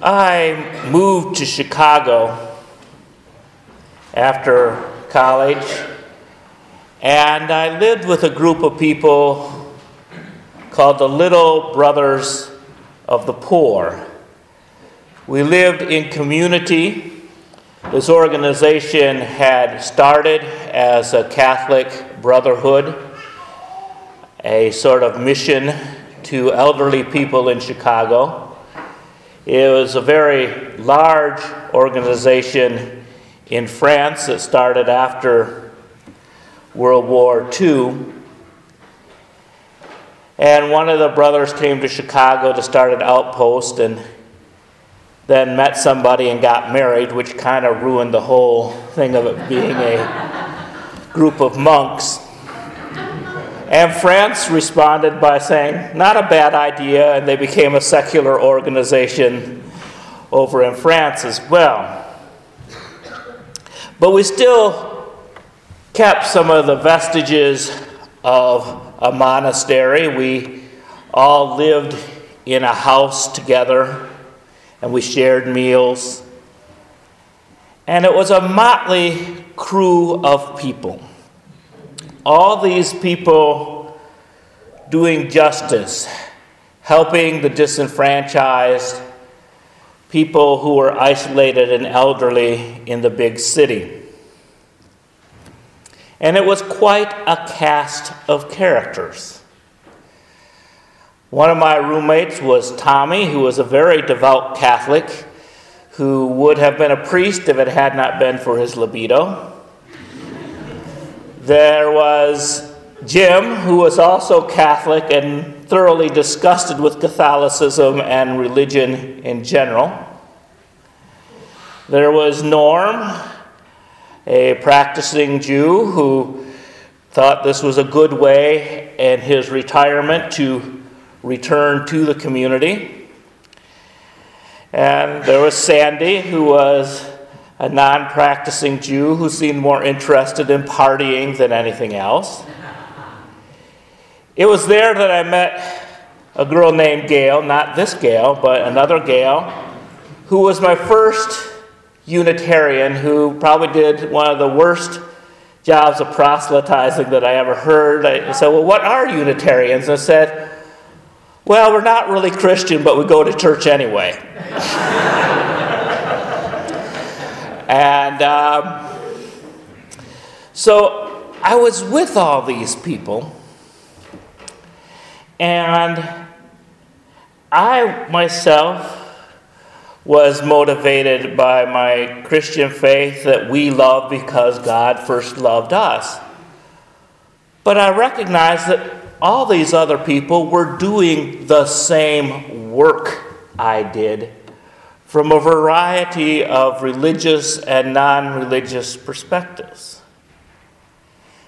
I moved to Chicago after college, and I lived with a group of people called the Little Brothers of the Poor. We lived in community. This organization had started as a Catholic brotherhood, a sort of mission to elderly people in Chicago. It was a very large organization in France that started after World War II. And one of the brothers came to Chicago to start an outpost and then met somebody and got married, which kind of ruined the whole thing of it being a group of monks. And France responded by saying, not a bad idea, and they became a secular organization over in France as well. But we still kept some of the vestiges of a monastery. We all lived in a house together, and we shared meals. And it was a motley crew of people. All these people doing justice, helping the disenfranchised, people who were isolated and elderly in the big city. And it was quite a cast of characters. One of my roommates was Tommy, who was a very devout Catholic, who would have been a priest if it had not been for his libido. There was Jim, who was also Catholic and thoroughly disgusted with Catholicism and religion in general. There was Norm, a practicing Jew who thought this was a good way in his retirement to return to the community. And there was Sandy, who was a non-practicing Jew who seemed more interested in partying than anything else. It was there that I met a girl named Gail, not this Gail, but another Gail, who was my first Unitarian, who probably did one of the worst jobs of proselytizing that I ever heard. I said, well, what are Unitarians? And I said, well, we're not really Christian, but we go to church anyway. And so I was with all these people, and I myself was motivated by my Christian faith that we love because God first loved us. But I recognized that all these other people were doing the same work I did from a variety of religious and non-religious perspectives.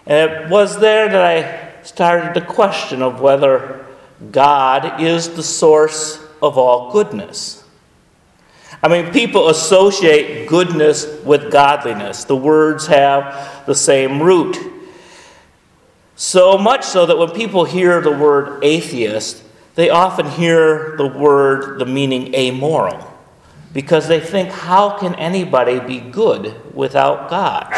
And it was there that I started the question of whether God is the source of all goodness. I mean, people associate goodness with godliness. The words have the same root. So much so that when people hear the word atheist, they often hear the meaning amoral, because they think, how can anybody be good without God?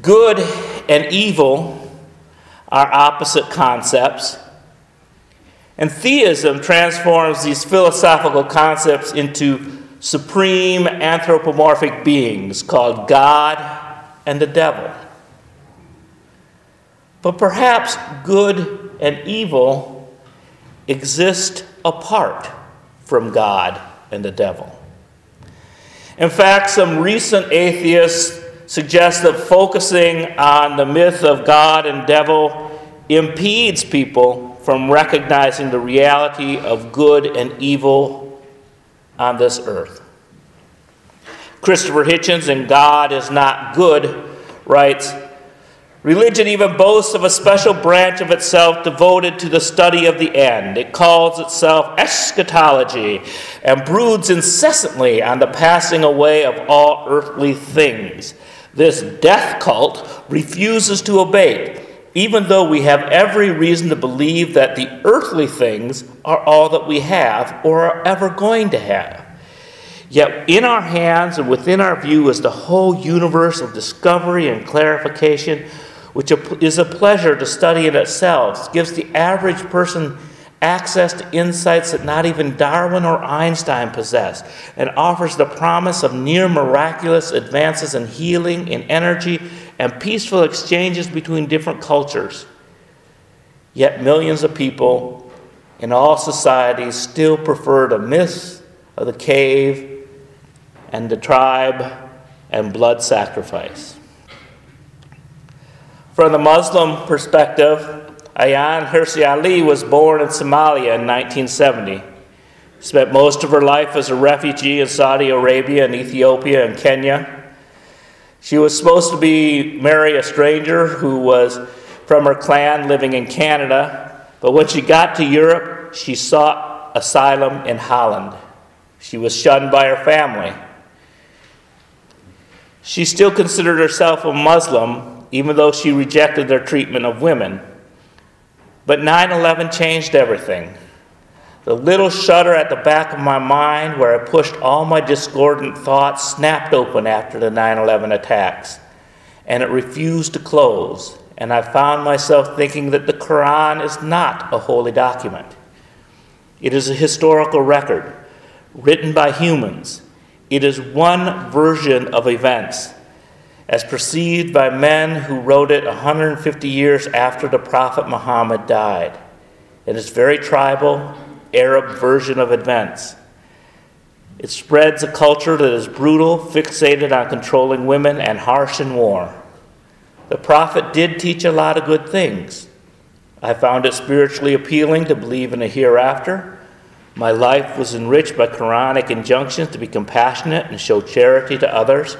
Good and evil are opposite concepts, and theism transforms these philosophical concepts into supreme anthropomorphic beings called God and the devil. But perhaps good and evil exist apart from God and the devil. In fact, some recent atheists suggest that focusing on the myth of God and devil impedes people from recognizing the reality of good and evil on this earth. Christopher Hitchens in God is Not Good writes, religion even boasts of a special branch of itself devoted to the study of the end. It calls itself eschatology and broods incessantly on the passing away of all earthly things. This death cult refuses to abate even though we have every reason to believe that the earthly things are all that we have or are ever going to have. Yet in our hands and within our view is the whole universe of discovery and clarification, which is a pleasure to study in itself. It gives the average person access to insights that not even Darwin or Einstein possess, and offers the promise of near miraculous advances in healing, in energy, and peaceful exchanges between different cultures. Yet millions of people in all societies still prefer the myths of the cave and the tribe and blood sacrifice. From the Muslim perspective, Ayaan Hirsi Ali was born in Somalia in 1970. Spent most of her life as a refugee in Saudi Arabia and Ethiopia and Kenya. She was supposed to marry a stranger who was from her clan living in Canada, but when she got to Europe, she sought asylum in Holland. She was shunned by her family. She still considered herself a Muslim, even though she rejected their treatment of women. But 9/11 changed everything. The little shutter at the back of my mind where I pushed all my discordant thoughts snapped open after the 9/11 attacks, and it refused to close, and I found myself thinking that the Quran is not a holy document. It is a historical record, written by humans. It is one version of events, as perceived by men who wrote it 150 years after the Prophet Muhammad died. It is a very tribal, Arab version of events. It spreads a culture that is brutal, fixated on controlling women, and harsh in war. The Prophet did teach a lot of good things. I found it spiritually appealing to believe in a hereafter. My life was enriched by Quranic injunctions to be compassionate and show charity to others.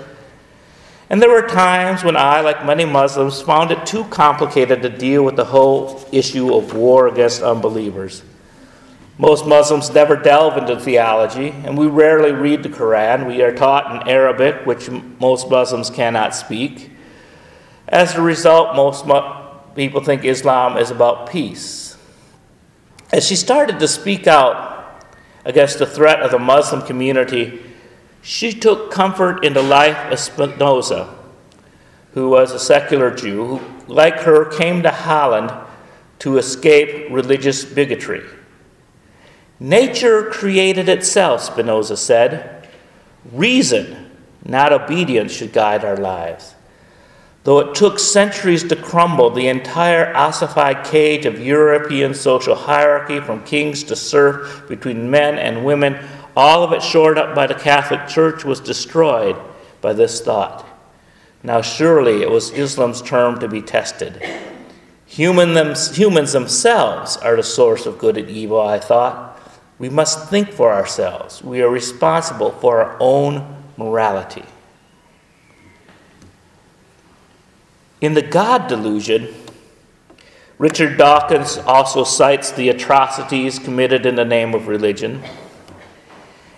And there were times when I, like many Muslims, found it too complicated to deal with the whole issue of war against unbelievers. Most Muslims never delve into theology, and we rarely read the Quran. We are taught in Arabic, which most Muslims cannot speak. As a result, most people think Islam is about peace. As she started to speak out against the threat of the Muslim community, she took comfort in the life of Spinoza, who was a secular Jew who, like her, came to Holland to escape religious bigotry. Nature created itself, Spinoza said. Reason, not obedience, should guide our lives. Though it took centuries to crumble the entire ossified cage of European social hierarchy, from kings to serf, between men and women, all of it shored up by the Catholic Church was destroyed by this thought. Now surely it was Islam's turn to be tested. Humans themselves are the source of good and evil, I thought. We must think for ourselves. We are responsible for our own morality. In the God Delusion, Richard Dawkins also cites the atrocities committed in the name of religion.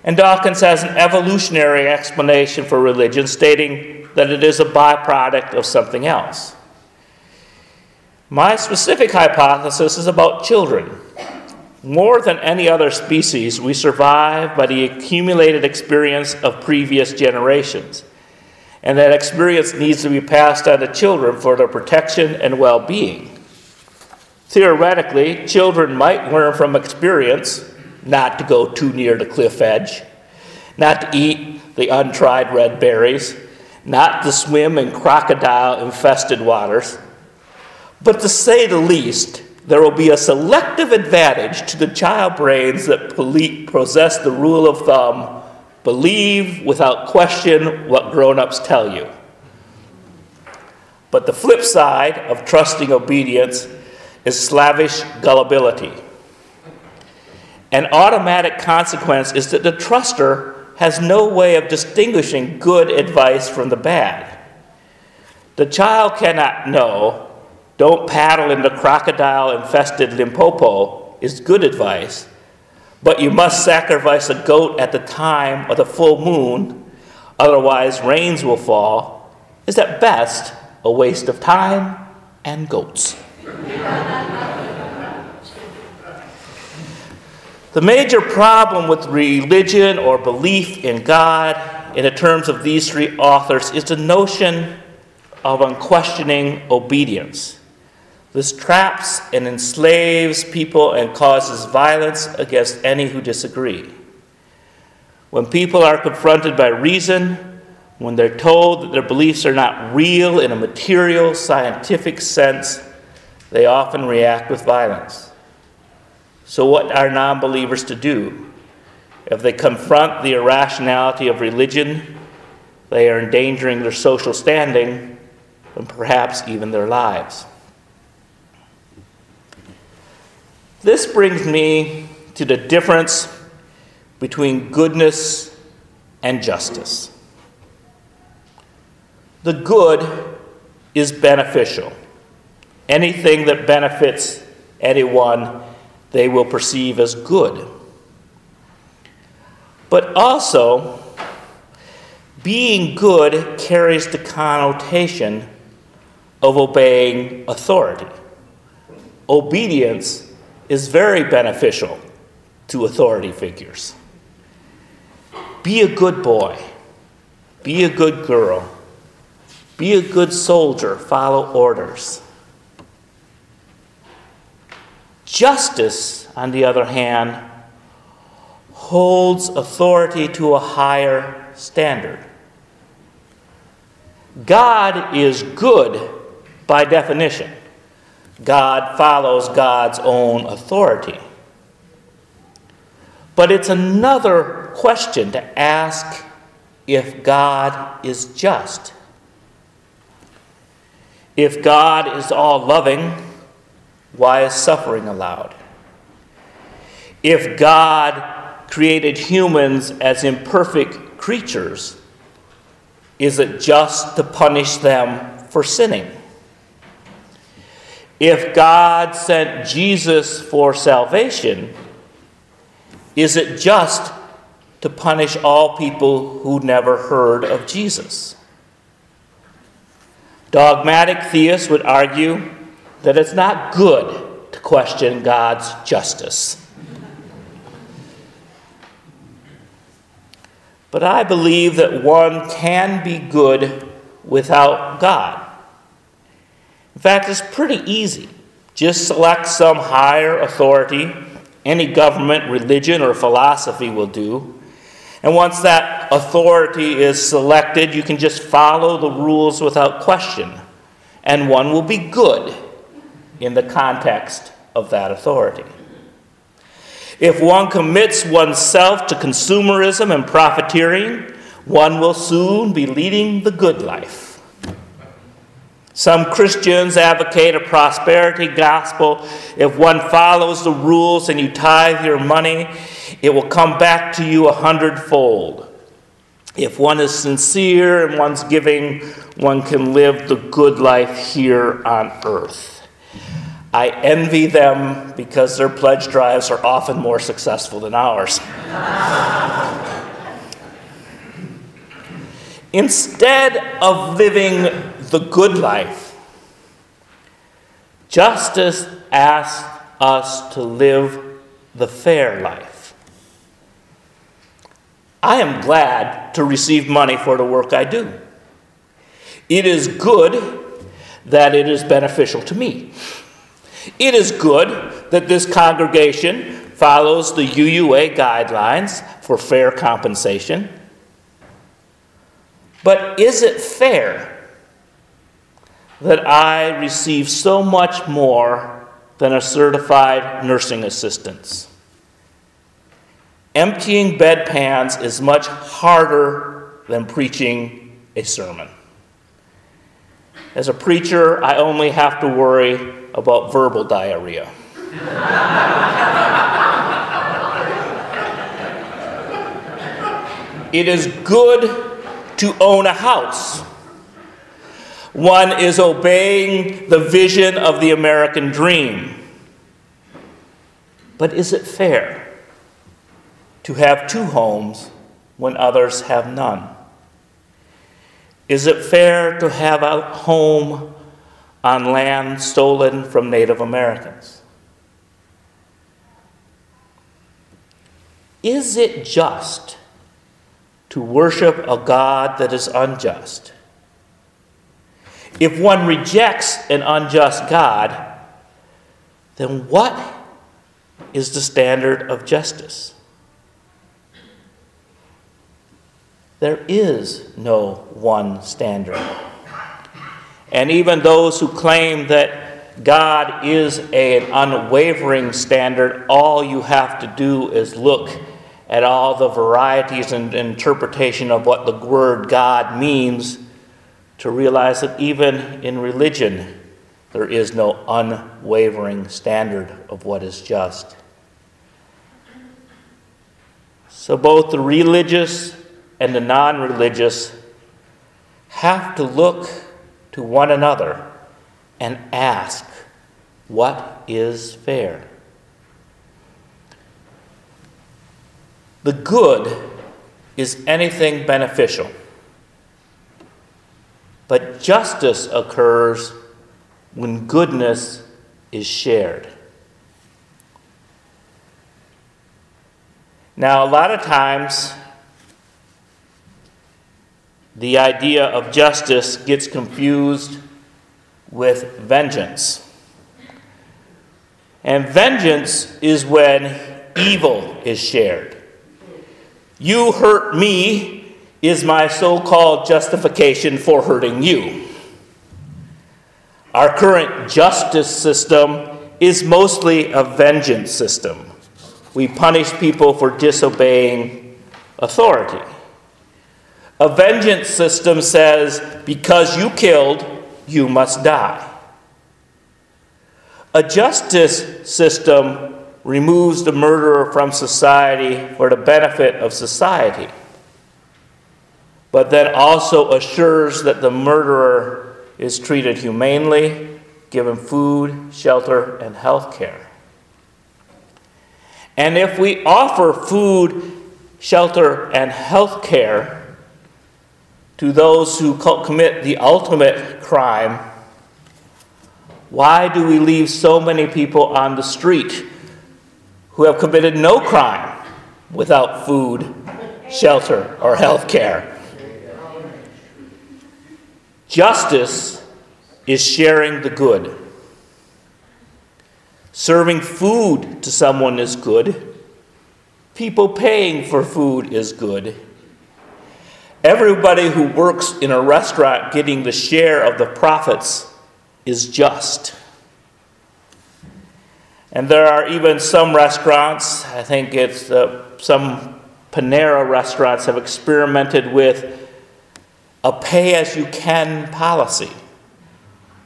And Dawkins has an evolutionary explanation for religion, stating that it is a byproduct of something else. My specific hypothesis is about children. More than any other species, we survive by the accumulated experience of previous generations. And that experience needs to be passed on to children for their protection and well-being. Theoretically, children might learn from experience not to go too near the cliff edge, not to eat the untried red berries, not to swim in crocodile-infested waters. But to say the least, there will be a selective advantage to the child brains that possess the rule of thumb: believe without question what grown-ups tell you. But the flip side of trusting obedience is slavish gullibility. An automatic consequence is that the truster has no way of distinguishing good advice from the bad. The child cannot know, "Don't paddle in the crocodile-infested Limpopo" is good advice, but you must sacrifice a goat at the time of the full moon, otherwise rains will fall, is at best a waste of time and goats. The major problem with religion or belief in God, in the terms of these three authors, is the notion of unquestioning obedience. This traps and enslaves people and causes violence against any who disagree. When people are confronted by reason, when they're told that their beliefs are not real in a material, scientific sense, they often react with violence. So what are non-believers to do? If they confront the irrationality of religion, they are endangering their social standing and perhaps even their lives. This brings me to the difference between goodness and justice. The good is beneficial. Anything that benefits anyone, they will perceive as good. But also, being good carries the connotation of obeying authority. Obedience is very beneficial to authority figures. Be a good boy. Be a good girl. Be a good soldier. Follow orders. Justice, on the other hand, holds authority to a higher standard. God is good by definition. God follows God's own authority. But it's another question to ask if God is just. If God is all-loving, why is suffering allowed? If God created humans as imperfect creatures, is it just to punish them for sinning? If God sent Jesus for salvation, is it just to punish all people who never heard of Jesus? Dogmatic theists would argue that it's not good to question God's justice. But I believe that one can be good without God. In fact, it's pretty easy. Just select some higher authority. Any government, religion, or philosophy will do. And once that authority is selected, you can just follow the rules without question. And one will be good in the context of that authority. If one commits oneself to consumerism and profiteering, one will soon be leading the good life. Some Christians advocate a prosperity gospel. If one follows the rules and you tithe your money, it will come back to you 100-fold. If one is sincere in one's giving, one can live the good life here on earth. I envy them because their pledge drives are often more successful than ours. Instead of living the good life, justice asks us to live the fair life. I am glad to receive money for the work I do. It is good that it is beneficial to me. It is good that this congregation follows the UUA guidelines for fair compensation. But is it fair that I receive so much more than a certified nursing assistant? Emptying bedpans is much harder than preaching a sermon. As a preacher, I only have to worry about verbal diarrhea. It is good to own a house. One is obeying the vision of the American dream. But is it fair to have two homes when others have none? Is it fair to have a home on land stolen from Native Americans? Is it just to worship a God that is unjust? If one rejects an unjust God, then what is the standard of justice? There is no one standard. And even those who claim that God is an unwavering standard, all you have to do is look at all the varieties and interpretation of what the word God means to realize that even in religion, there is no unwavering standard of what is just. So both the religious and the non-religious have to look to one another and ask, what is fair? The good is anything beneficial, but justice occurs when goodness is shared. Now, a lot of times, the idea of justice gets confused with vengeance. And vengeance is when evil is shared. You hurt me is my so-called justification for hurting you. Our current justice system is mostly a vengeance system. We punish people for disobeying authority. A vengeance system says, because you killed, you must die. A justice system removes the murderer from society for the benefit of society, but then also assures that the murderer is treated humanely, given food, shelter, and health care. And if we offer food, shelter, and health care to those who commit the ultimate crime, why do we leave so many people on the street who have committed no crime without food, shelter, or health care? Justice is sharing the good. Serving food to someone is good. People paying for food is good. Everybody who works in a restaurant getting the share of the profits is just. And there are even some restaurants, I think it's some Panera restaurants have experimented with a pay-as-you-can policy,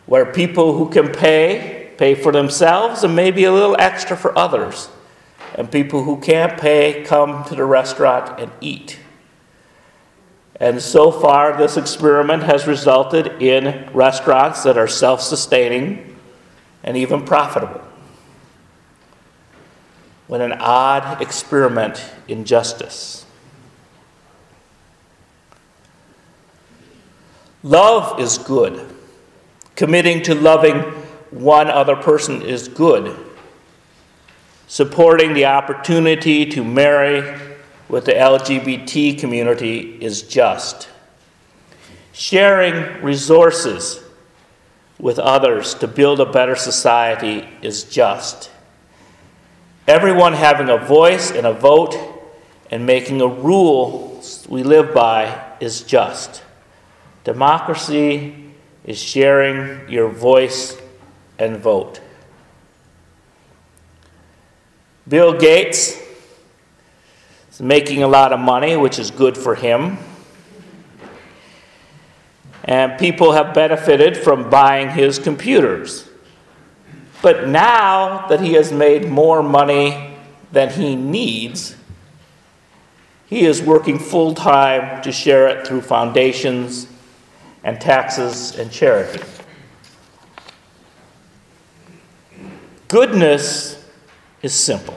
where people who can pay for themselves and maybe a little extra for others. And people who can't pay come to the restaurant and eat. And so far, this experiment has resulted in restaurants that are self-sustaining and even profitable. What an odd experiment in justice. Love is good. Committing to loving one other person is good. Supporting the opportunity to marry with the LGBT community is just. Sharing resources with others to build a better society is just. Everyone having a voice and a vote and making a rule we live by is just. Democracy is sharing your voice and vote. Bill Gates is making a lot of money, which is good for him. And people have benefited from buying his computers. But now that he has made more money than he needs, he is working full-time to share it through foundations and taxes and charity. Goodness is simple.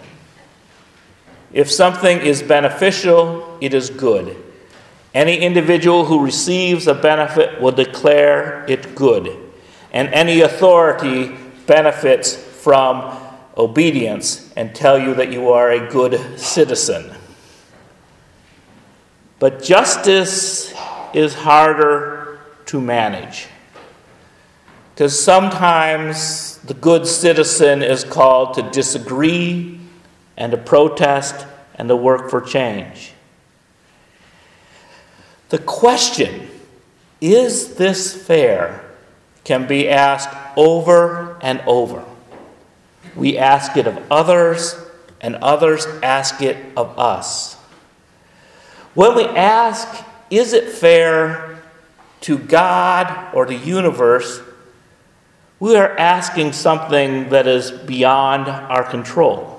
If something is beneficial, it is good. Any individual who receives a benefit will declare it good. and any authority benefits from obedience and tell you that you are a good citizen. But justice is harder to manage, because sometimes the good citizen is called to disagree and to protest and to work for change. The question, is this fair, can be asked over and over. We ask it of others, and others ask it of us. When we ask, is it fair to God or the universe, we are asking something that is beyond our control.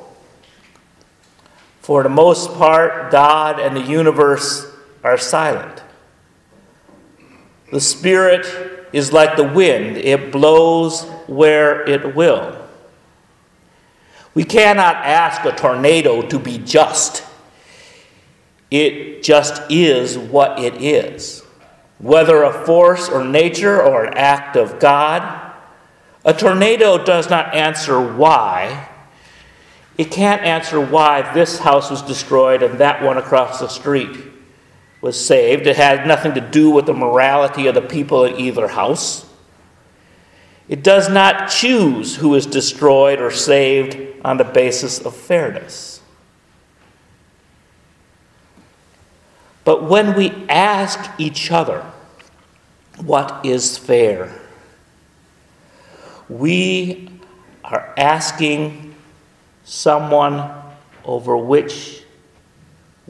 For the most part, God and the universe are silent. The Spirit is like the wind. It blows where it will. We cannot ask a tornado to be just. It just is what it is. Whether a force or nature or an act of God, a tornado does not answer why. It can't answer why this house was destroyed and that one across the street was saved. It had nothing to do with the morality of the people in either house. It does not choose who is destroyed or saved on the basis of fairness. But when we ask each other, what is fair? We are asking someone over which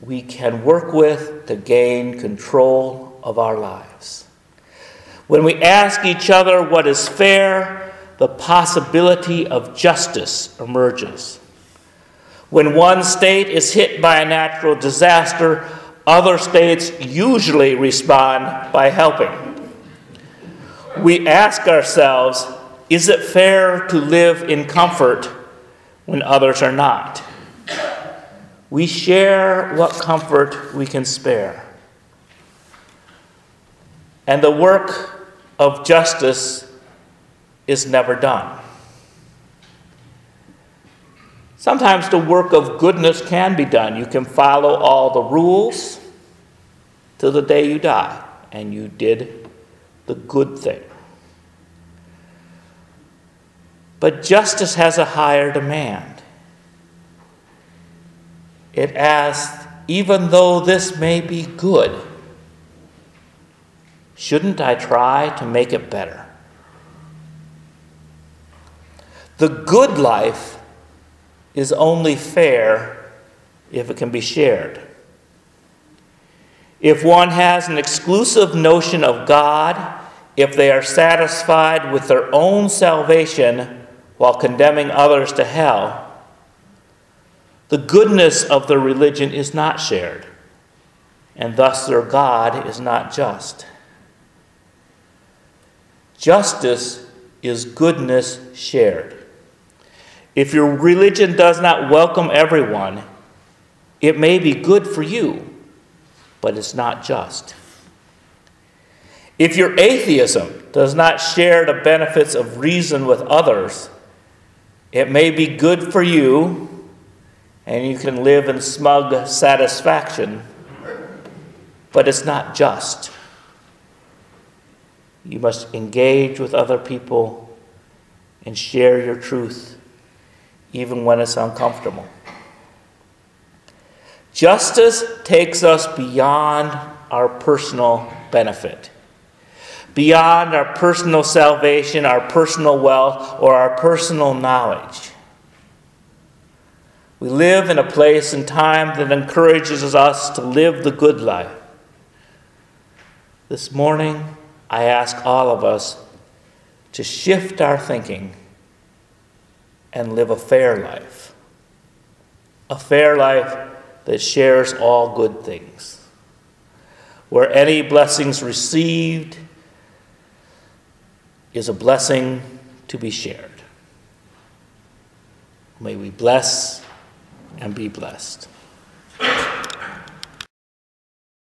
we can work with to gain control of our lives. When we ask each other what is fair, the possibility of justice emerges. When one state is hit by a natural disaster, other states usually respond by helping. We ask ourselves, is it fair to live in comfort when others are not? We share what comfort we can spare. And the work of justice is never done. Sometimes the work of goodness can be done. You can follow all the rules till the day you die, and you did the good thing. But justice has a higher demand. It asks, even though this may be good, shouldn't I try to make it better? The good life is only fair if it can be shared. If one has an exclusive notion of God, if they are satisfied with their own salvation while condemning others to hell, the goodness of their religion is not shared, and thus their God is not just. Justice is goodness shared. If your religion does not welcome everyone, it may be good for you, but it's not just. If your atheism does not share the benefits of reason with others, it may be good for you, and you can live in smug satisfaction, but it's not just. You must engage with other people and share your truth, even when it's uncomfortable. Justice takes us beyond our personal benefit, beyond our personal salvation, our personal wealth, or our personal knowledge. We live in a place and time that encourages us to live the good life. This morning, I ask all of us to shift our thinking and live a fair life. A fair life that shares all good things, where any blessings received is a blessing to be shared. May we bless and be blessed.